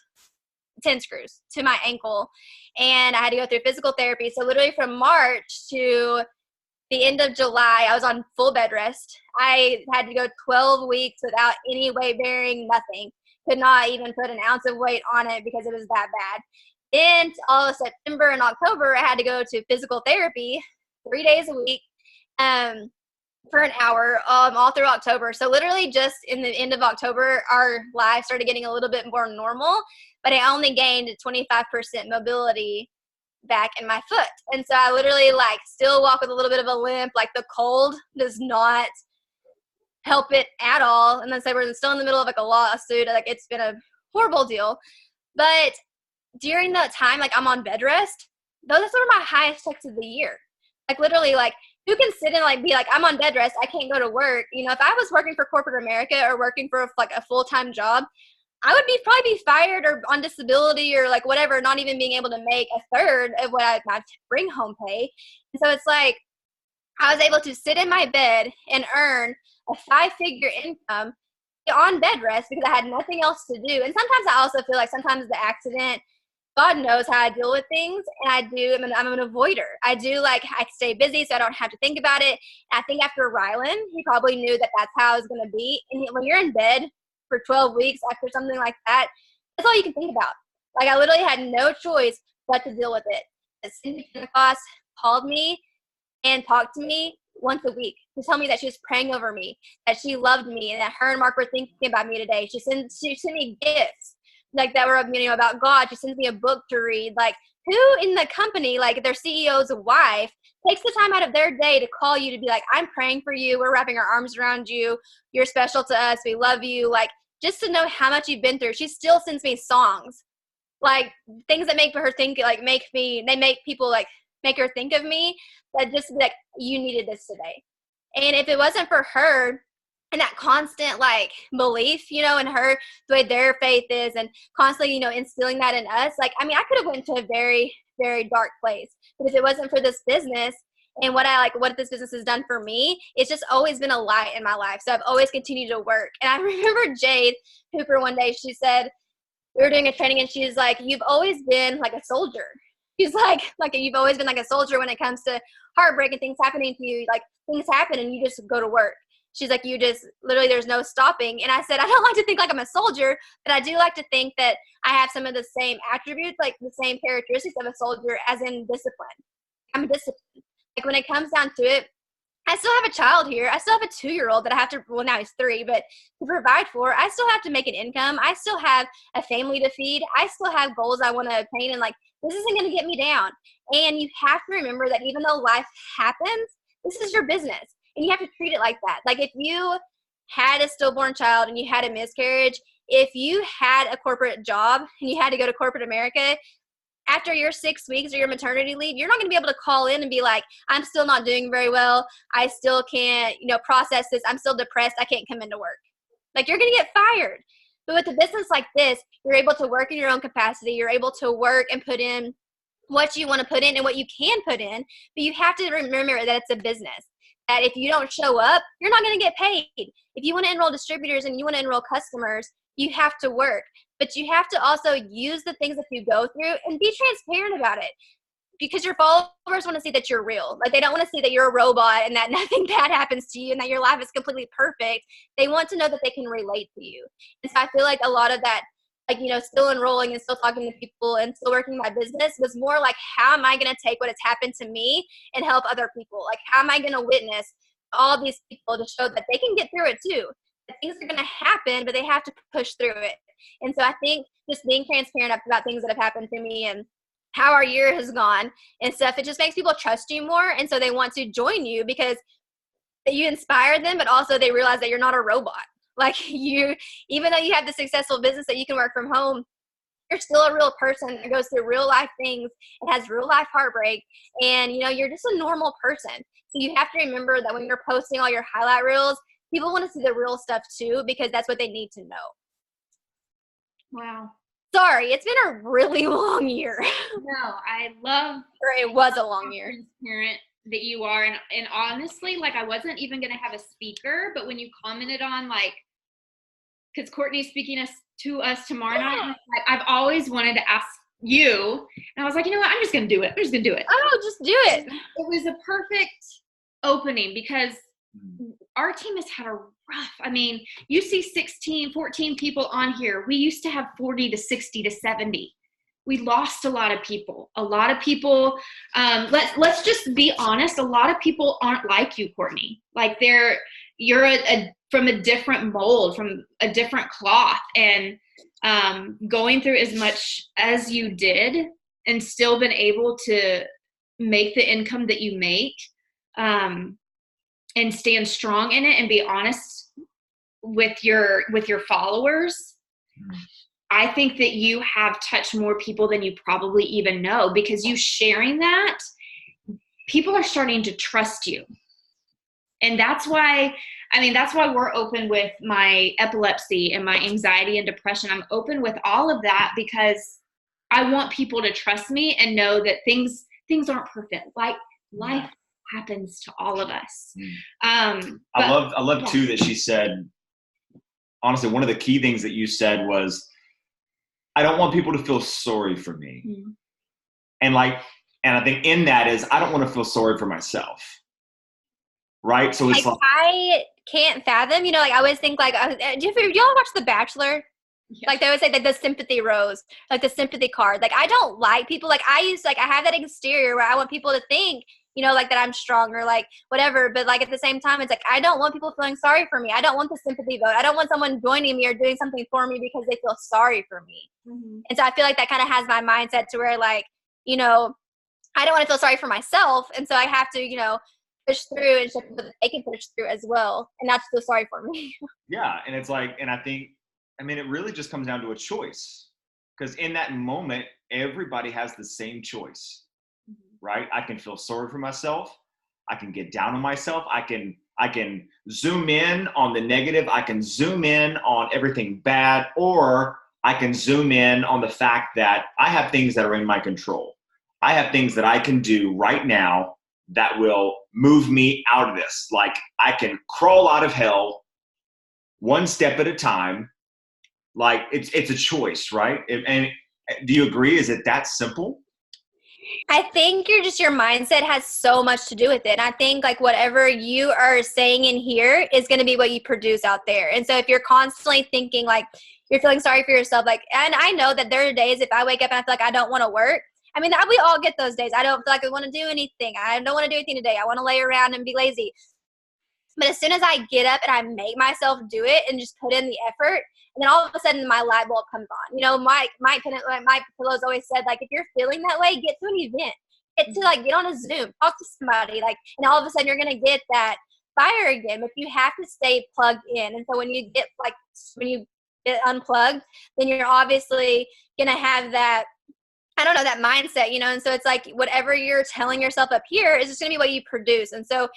to my ankle. And I had to go through physical therapy. So literally from March to the end of July, I was on full bed rest. I had to go 12 weeks without any weight bearing, nothing. Could not even put an ounce of weight on it because it was that bad. Then all of September and October, I had to go to physical therapy 3 days a week for an hour all through October. So literally just in the end of October, our life started getting a little bit more normal, but I only gained 25% mobility back in my foot. And so I literally like still walk with a little bit of a limp. Like, the cold does not help it at all. And then so we're still in the middle of like a lawsuit. Like, it's been a horrible deal. But during that time, like, I'm on bed rest. Those are some of my highest checks of the year. Like, literally, like, who can sit and like be like, I'm on bed rest, I can't go to work. You know, if I was working for corporate America or working for like a full-time job, I would probably be fired or on disability or like whatever, not even being able to make a third of what my bring home pay. And so it's like I was able to sit in my bed and earn a 5-figure income on bed rest because I had nothing else to do. And sometimes I also feel like sometimes the accident, God knows how I deal with things, and I'm an avoider. I stay busy so I don't have to think about it. And I think after Rylan, he probably knew that that's how I was going to be. And when you're in bed for 12 weeks after something like that, that's all you can think about. Like, I literally had no choice but to deal with it. Cindy Pentecost called me and talked to me once a week to tell me that she was praying over me, that she loved me, and that her and Mark were thinking about me today. She sent me gifts like that were, you know, about God. She sends me a book to read. Like, who in the company, like their CEO's wife, takes the time out of their day to call you to be like, I'm praying for you, we're wrapping our arms around you, you're special to us, we love you. Like, just to know how much you've been through. She still sends me songs, like things that make her think, like make her think of me, that just be like, you needed this today. And if it wasn't for her and that constant like belief, you know, in her, the way their faith is, and constantly, you know, instilling that in us, like, I mean, I could have went to a very, very dark place. But if it wasn't for this business and what this business has done for me, it's just always been a light in my life. So I've always continued to work. And I remember Jade Hooper one day, she said, we were doing a training, and she's like, you've always been like a soldier. She's like you've always been like a soldier when it comes to heartbreak and things happening to you. Like, things happen and you just go to work. She's like, you just literally, there's no stopping. And I said, I don't like to think like I'm a soldier, but I do like to think that I have some of the same attributes, like the same characteristics of a soldier, as in discipline. I'm disciplined. Like when it comes down to it, I still have a child here. I still have a 2-year-old that I have to, well, now he's 3, but to provide for. I still have to make an income. I still have a family to feed. I still have goals I want to attain. And like, this isn't going to get me down. And you have to remember that even though life happens, this is your business. And you have to treat it like that. Like if you had a stillborn child and you had a miscarriage, if you had a corporate job and you had to go to corporate America, after your 6 weeks or your maternity leave, you're not going to be able to call in and be like, I'm still not doing very well. I still can't, process this. I'm still depressed. I can't come into work. Like you're going to get fired. But with a business like this, you're able to work in your own capacity. You're able to work and put in what you want to put in and what you can put in. But you have to remember that it's a business. That if you don't show up, you're not going to get paid. If you want to enroll distributors and you want to enroll customers, you have to work. But you have to also use the things that you go through and be transparent about it, because your followers want to see that you're real. Like they don't want to see that you're a robot and that nothing bad happens to you and that your life is completely perfect. They want to know that they can relate to you. And so I feel like a lot of that, like, still enrolling and still talking to people and still working my business was more like, how am I going to take what has happened to me and help other people? Like, how am I going to witness all these people to show that they can get through it too? That things are going to happen, but they have to push through it. And so I think just being transparent about things that have happened to me and how our year has gone and stuff, it just makes people trust you more. And so they want to join you because you inspire them, but also they realize that you're not a robot. Like you, even though you have the successful business that you can work from home, you're still a real person that goes through real life things and has real life heartbreak. And, you're just a normal person. So you have to remember that when you're posting all your highlight reels, people want to see the real stuff too, because that's what they need to know. Wow. Sorry, it's been a really long year. No, I love. Or it was a long year. Transparent that you are, and honestly, like I wasn't even gonna have a speaker, but when you commented on like, because Kortney's speaking to us tomorrow night, like, I've always wanted to ask you, and I was like, you know what, I'm just gonna do it. I'm just gonna do it. Oh, just do it. It was a perfect opening because our team has had a rough, you see 16, 14 people on here. We used to have 40 to 60 to 70. We lost a lot of people. Let's just be honest. A lot of people aren't like you, Kortney. Like you're from a different mold, from a different cloth, and going through as much as you did and still been able to make the income that you make, and stand strong in it and be honest with your followers. I think that you have touched more people than you probably even know, because you sharing that, people are starting to trust you. And that's why we're open with my epilepsy and my anxiety and depression. I'm open with all of that because I want people to trust me and know that things aren't perfect. Like life happens to all of us. I love too that she said, honestly, one of the key things that you said was, I don't want people to feel sorry for me. Mm-hmm. And I think in that is, I don't want to feel sorry for myself. Right. So it's like I can't fathom, I always think like, do y'all watch The Bachelor? Yeah. Like they always say that the sympathy rose, like the sympathy card. Like I don't like people, like I have that exterior where I want people to think, like that I'm strong or like whatever. But like at the same time, it's like, I don't want people feeling sorry for me. I don't want the sympathy vote. I don't want someone joining me or doing something for me because they feel sorry for me. Mm-hmm. And so I feel like that kind of has my mindset to where like, I don't want to feel sorry for myself. And so I have to, push through and show people that they can push through as well and not feel sorry for me. Yeah. And it's like, and I think, it really just comes down to a choice, because in that moment, everybody has the same choice. Right? I can feel sorry for myself. I can get down on myself. I can zoom in on the negative. I can zoom in on everything bad, or I can zoom in on the fact that I have things that are in my control. I have things that I can do right now that will move me out of this. Like I can crawl out of hell one step at a time. Like it's a choice, right? And do you agree? Is it that simple? I think your mindset has so much to do with it. And I think like whatever you are saying in here is going to be what you produce out there. And so if you're constantly thinking like you're feeling sorry for yourself, like, and I know that there are days if I wake up and I feel like I don't want to work. I mean, we all get those days. I don't feel like I want to do anything. I don't want to do anything today. I want to lay around and be lazy. But as soon as I get up and I make myself do it and just put in the effort, and then all of a sudden my light bulb comes on. You know, Mike Pillows always said, like, if you're feeling that way, get to an event. Get to, like, get on a Zoom, talk to somebody, like, and all of a sudden you're going to get that fire again. But you have to stay plugged in. And so when you get unplugged, then you're obviously going to have that, I don't know, that mindset, you know? And so it's like whatever you're telling yourself up here is just going to be what you produce. And so,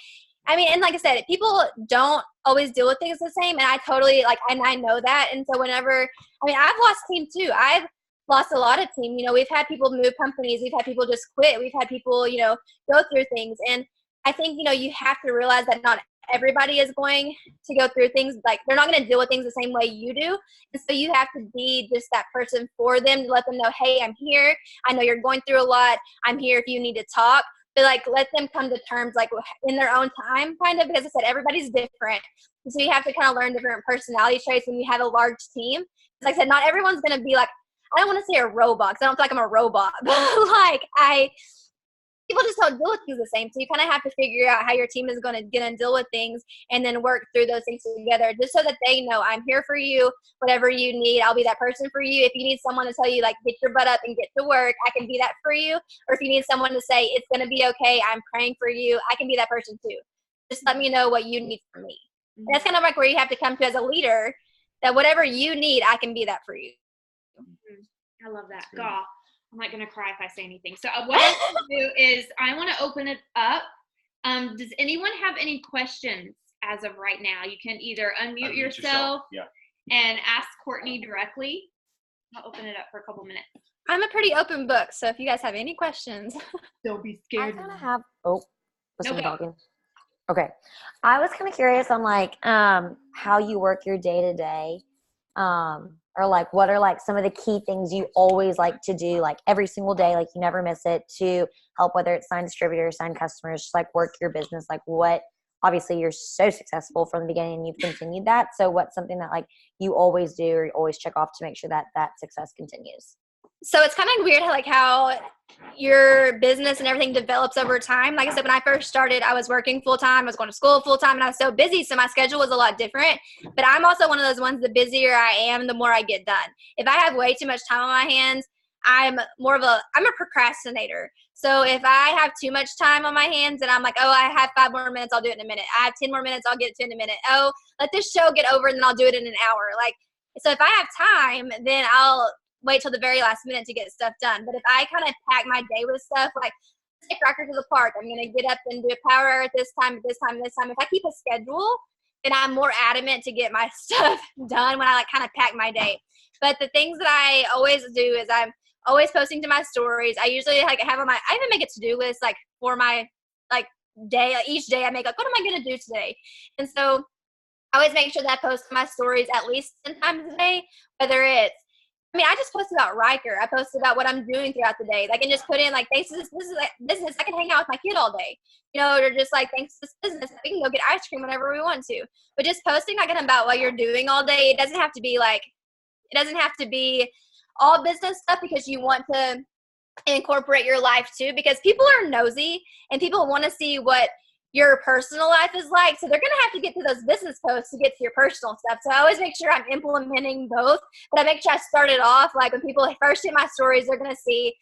I mean, and like I said, people don't always deal with things the same. And I totally, like, and I know that. And so whenever, I mean, I've lost team too. I've lost a lot of team. You know, we've had people move companies. We've had people just quit. We've had people, you know, go through things. And I think, you know, you have to realize that not everybody is going to go through things. Like, they're not going to deal with things the same way you do. And so you have to be just that person for them to let them know, hey, I'm here. I know you're going through a lot. I'm here if you need to talk. But, like, let them come to terms, like, in their own time, kind of, because I said, everybody's different. And so you have to kind of learn different personality traits when you have a large team. Like I said, not everyone's going to be like, I don't want to say a robot, because I don't feel like I'm a robot. But, like, people just don't deal with things the same. So you kind of have to figure out how your team is going to get and deal with things and then work through those things together, just so that they know I'm here for you. Whatever you need, I'll be that person for you. If you need someone to tell you, like, get your butt up and get to work, I can be that for you. Or if you need someone to say, it's going to be okay, I'm praying for you, I can be that person too. Just let me know what you need from me. And that's kind of like where you have to come to as a leader, that whatever you need, I can be that for you. I love that. God, I'm not going to cry if I say anything. So what I want to do is I want to open it up. Does anyone have any questions as of right now? You can either unmute yourself and ask Kortney directly. I'll open it up for a couple minutes. I'm a pretty open book, so if you guys have any questions. Don't be scared. I kind of have, was someone talking? Okay. I was kind of curious on, like, how you work your day-to-day, or like what are like some of the key things you always like to do, like every single day, like you never miss it, to help, whether it's sign distributors, sign customers, just like work your business. Like, what, obviously you're so successful from the beginning and you've continued that. So what's something that like you always do or you always check off to make sure that that success continues? So it's kind of weird how your business and everything develops over time. Like I said, when I first started, I was working full time, I was going to school full time, and I was so busy. So my schedule was a lot different. But I'm also one of those ones, the busier I am, the more I get done. If I have way too much time on my hands, I'm a procrastinator. So if I have too much time on my hands and I'm like, oh, I have 5 more minutes, I'll do it in a minute. I have 10 more minutes, I'll get it to in a minute. Oh, let this show get over and then I'll do it in an hour. Like, so if I have time, then I'll wait till the very last minute to get stuff done. But if I kind of pack my day with stuff, like, let's take Rocker to the park, I'm going to get up and do a power hour at this time, this time, this time. If I keep a schedule, then I'm more adamant to get my stuff done when I like kind of pack my day. But the things that I always do is I'm always posting to my stories. I usually like I even make a to-do list like for my like day. Like, each day I make like, what am I going to do today? And so I always make sure that I post my stories at least 10 times a day, whether it's, I mean, I just post about Riker. I post about what I'm doing throughout the day. Like, and just put in like, thanks to this like business, I can hang out with my kid all day. You know, or just like, thanks to this business, we can go get ice cream whenever we want to. But just posting like about what you're doing all day, it doesn't have to be all business stuff, because you want to incorporate your life too, because people are nosy and people want to see what your personal life is like. So they're going to have to get to those business posts to get to your personal stuff. So I always make sure I'm implementing both, but I make sure I start it off. Like, when people first see my stories, they're going to see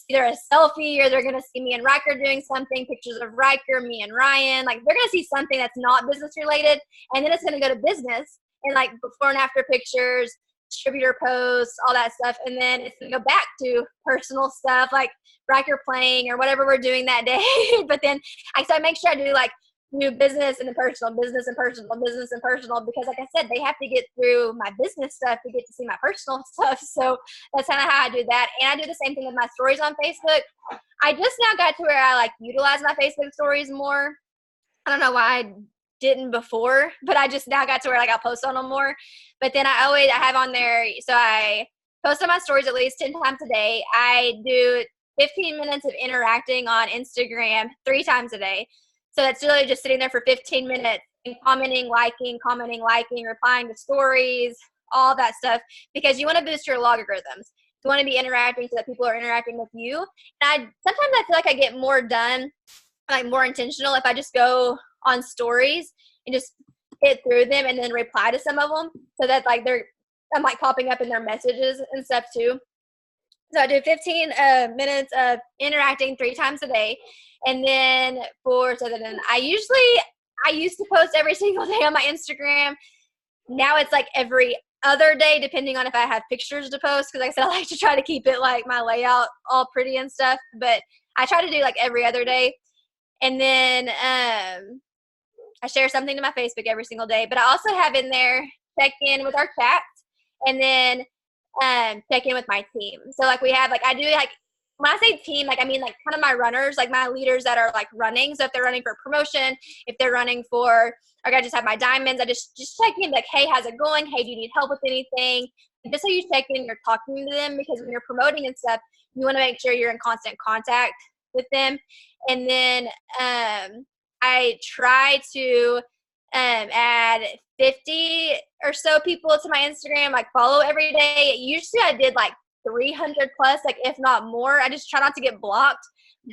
either a selfie or they're going to see me and Riker doing something, pictures of Riker, me and Ryan. Like, they're going to see something that's not business related. And then it's going to go to business and like before and after pictures, distributor posts, all that stuff. And then it's going to go back to personal stuff like Riker playing or whatever we're doing that day. But then so I make sure I do like new business and then personal, business and personal, business and personal, because like I said, they have to get through my business stuff to get to see my personal stuff. So that's kind of how I do that. And I do the same thing with my stories on Facebook. I just now got to where I like utilize my Facebook stories more. I don't know why I didn't before, but I just now got to where like I'll post on them more. But then I have on there, so I post on my stories at least 10 times a day. I do 15 minutes of interacting on Instagram 3 times a day. So that's really just sitting there for 15 minutes and commenting, liking, replying to stories, all that stuff, because you want to boost your logarithms. You want to be interacting so that people are interacting with you. And sometimes I feel like I get more done, like more intentional, if I just go on stories and just hit through them and then reply to some of them, so that like I'm like popping up in their messages and stuff too. So I do 15 minutes of interacting 3 times a day. And then I used to post every single day on my Instagram. Now it's like every other day, depending on if I have pictures to post. Because like I said, I like to try to keep it like my layout all pretty and stuff. But I try to do like every other day. And then I share something to my Facebook every single day. But I also have in there check in with our chats, and then check in with my team. So like we have, like I do like, when I say team, like I mean like kind of my runners, like my leaders that are like running. So if they're running for promotion, if they're running for, like I just have my diamonds, I just check in like, hey, how's it going? Hey, do you need help with anything? And just so you check in, you're talking to them, because when you're promoting and stuff, you want to make sure you're in constant contact with them. And then I try to add 50 or so people to my Instagram, like follow every day. Usually I did like 300 plus, like if not more. I just try not to get blocked.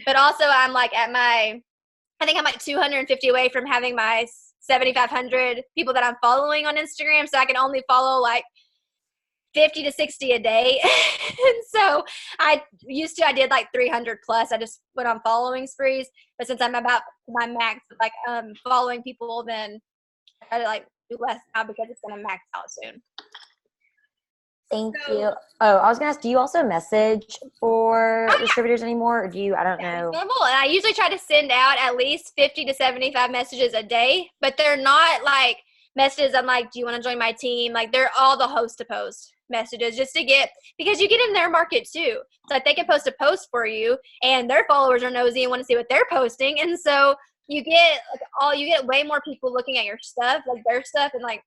But also I'm like I think I'm like 250 away from having my 7,500 people that I'm following on Instagram. So I can only follow like 50 to 60 a day. And so I did like 300 plus. I just went on following sprees. But since I'm about my max, like following people, then I like do less now because it's going to max out soon. Thank you. Oh, I was going to ask, do you also message for distributors anymore? Or do you, I don't know. Normal. And I usually try to send out at least 50 to 75 messages a day, but they're not like messages I'm like, do you want to join my team? Like they're all the host to post messages, just to get, because you get in their market too. So like they can post a post for you, and their followers are nosy and want to see what they're posting. And so you get way more people looking at your stuff, like their stuff, and like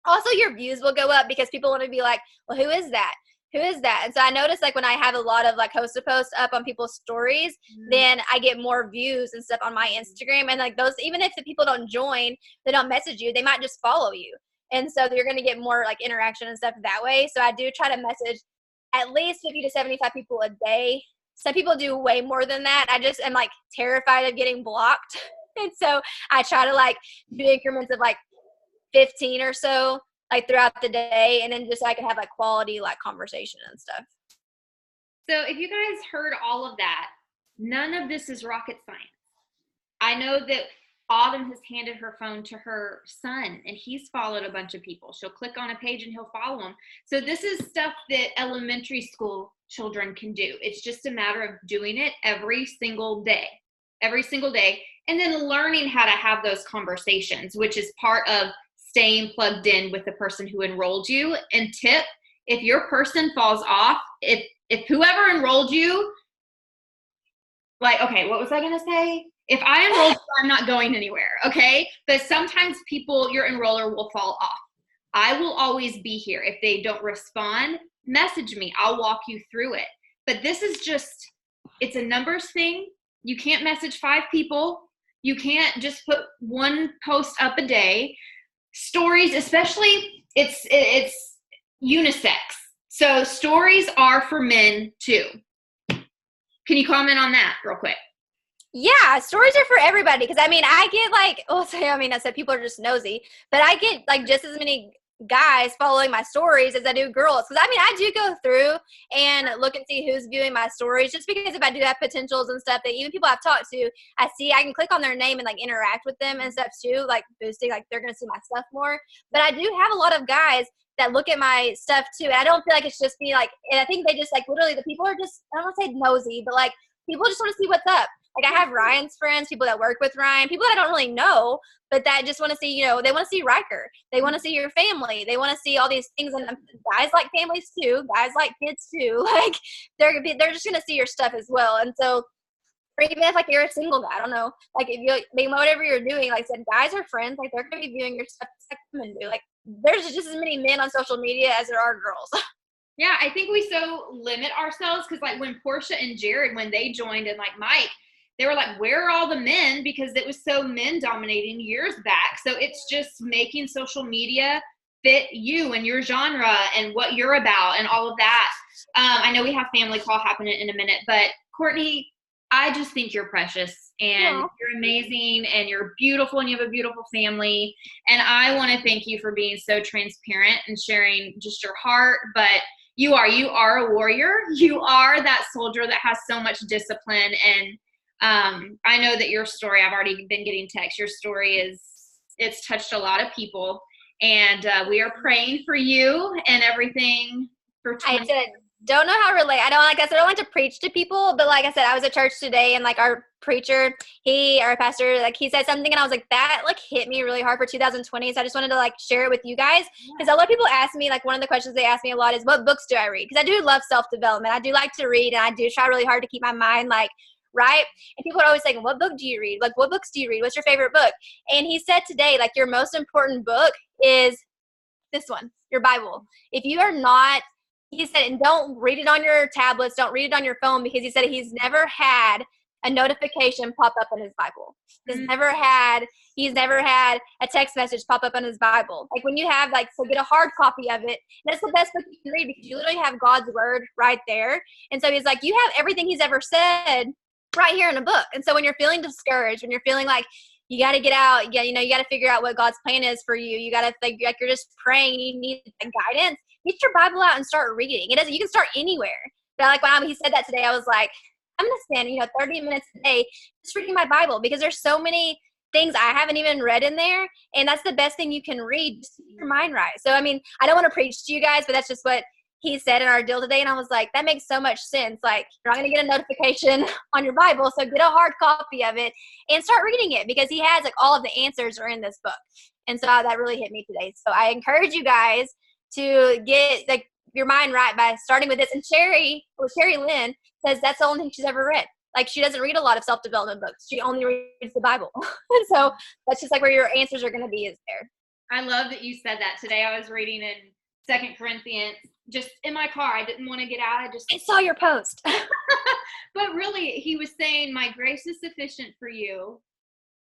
also your views will go up because people want to be like, well, who is that? Who is that? And so I noticed like when I have a lot of like host to post up on people's stories, then I get more views and stuff on my Instagram. And like those, even if the people don't join, they don't message you, they might just follow you. And so you're going to get more like interaction and stuff that way. So I do try to message at least 50 to 75 people a day. Some people do way more than that. I just am like terrified of getting blocked. And so I try to like do increments of like 15 or so like throughout the day, and then just so I can have like quality like conversation and stuff. So if you guys heard all of that, none of this is rocket science. I know that Autumn has handed her phone to her son, and he's followed a bunch of people. She'll click on a page and he'll follow them. So this is stuff that elementary school children can do. It's just a matter of doing it every single day, and then learning how to have those conversations, which is part of staying plugged in with the person who enrolled you. And tip, if your person falls off, if whoever enrolled you, like, okay, what was I going to say? If I enrolled you, I'm not going anywhere, okay? But sometimes people, your enroller will fall off. I will always be here. If they don't respond, message me. I'll walk you through it. But this is just, it's a numbers thing. You can't message 5 people. You can't just put one post up a day. Stories, especially, it's unisex. So stories are for men too. Can you comment on that real quick? Yeah, stories are for everybody. Because I mean, I get like, I said people are just nosy, but I get like just as many guys following my stories as I do girls. Because I mean, I do go through and look and see who's viewing my stories, just because if I do have potentials and stuff that even people I've talked to, I can click on their name and like interact with them and stuff too, like boosting, like they're going to see my stuff more. But I do have a lot of guys that look at my stuff too. And I don't feel like it's just me, like, and I think they just like literally the people are just, I don't want to say nosy, but like people just want to see what's up. Like I have Ryan's friends, people that work with Ryan, people that I don't really know, but that just want to see, they want to see Riker. They want to see your family. They want to see all these things. And guys like families too. Guys like kids too. Like they're just going to see your stuff as well. And so, or even if like you're a single guy, I don't know, like if you, whatever you're doing, like I said, guys are friends. Like they're going to be viewing your stuff just like women do. Like there's just as many men on social media as there are girls. Yeah, I think we so limit ourselves because like when Portia and Jared, when they joined and like Mike, they were like, where are all the men? Because it was so men dominating years back. So it's just making social media fit you and your genre and what you're about and all of that. I know we have family call happening in a minute, but Kortney, I just think you're precious and you're amazing and you're beautiful and you have a beautiful family. And I want to thank you for being so transparent and sharing just your heart. But you are a warrior. You are that soldier that has so much discipline. And I know that your story, I've already been getting texts. Your story it's touched a lot of people. And we are praying for you and everything for 20. I don't know how to relate. I don't like to preach to people, but like I said, I was at church today and like our preacher, our pastor, like he said something and I was like, that like hit me really hard for 2020. So I just wanted to like share it with you guys because a lot of people ask me, like one of the questions they ask me a lot is what books do I read? Because I do love self-development. I do like to read and I do try really hard to keep my mind like right. And people are always saying, what book do you read? Like what books do you read? What's your favorite book? And he said today, like your most important book is this one, your Bible. If you are not, he said, and don't read it on your tablets, don't read it on your phone, because he said he's never had a notification pop up on his Bible. He's never had a text message pop up on his Bible. Like when you have so get a hard copy of it. That's the best book you can read because you literally have God's word right there. And so he's like, you have everything he's ever said right here in a book. And so when you're feeling discouraged, when you're feeling like you got to get out, you got to figure out what God's plan is for you. You got to think like you're just praying, you need guidance. Get your Bible out and start reading. You can start anywhere. But like when he said that today, I was like, I'm going to spend, 30 minutes a day just reading my Bible because there's so many things I haven't even read in there. And that's the best thing you can read, just to keep your mind right. So, I mean, I don't want to preach to you guys, but that's just what he said in our deal today. And I was like, that makes so much sense. Like you're not going to get a notification on your Bible. So get a hard copy of it and start reading it because he has all of the answers are in this book. And so that really hit me today. So I encourage you guys to get your mind right by starting with this. And Sherry Lynn says that's the only thing she's ever read. Like she doesn't read a lot of self-development books. She only reads the Bible. And so that's just where your answers are going to be is there. I love that you said that today. I was reading in 2 Corinthians just in my car. I didn't want to get out. I saw your post. But really, he was saying, my grace is sufficient for you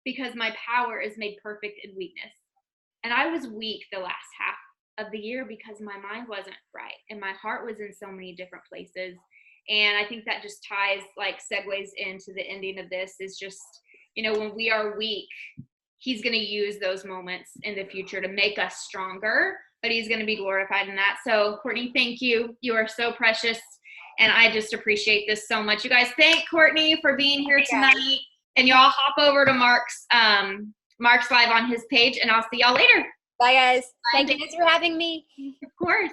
because my power is made perfect in weakness. And I was weak the last half of the year because my mind wasn't right and my heart was in so many different places. And I think that just segues into the ending of this is just, when we are weak, he's going to use those moments in the future to make us stronger, but he's going to be glorified in that. So Kortney, thank you. You are so precious. And I just appreciate this so much. You guys, thank Kortney for being here tonight. And y'all hop over to Mark's Live on his page and I'll see y'all later. Bye guys. Thank you guys for having me. Of course.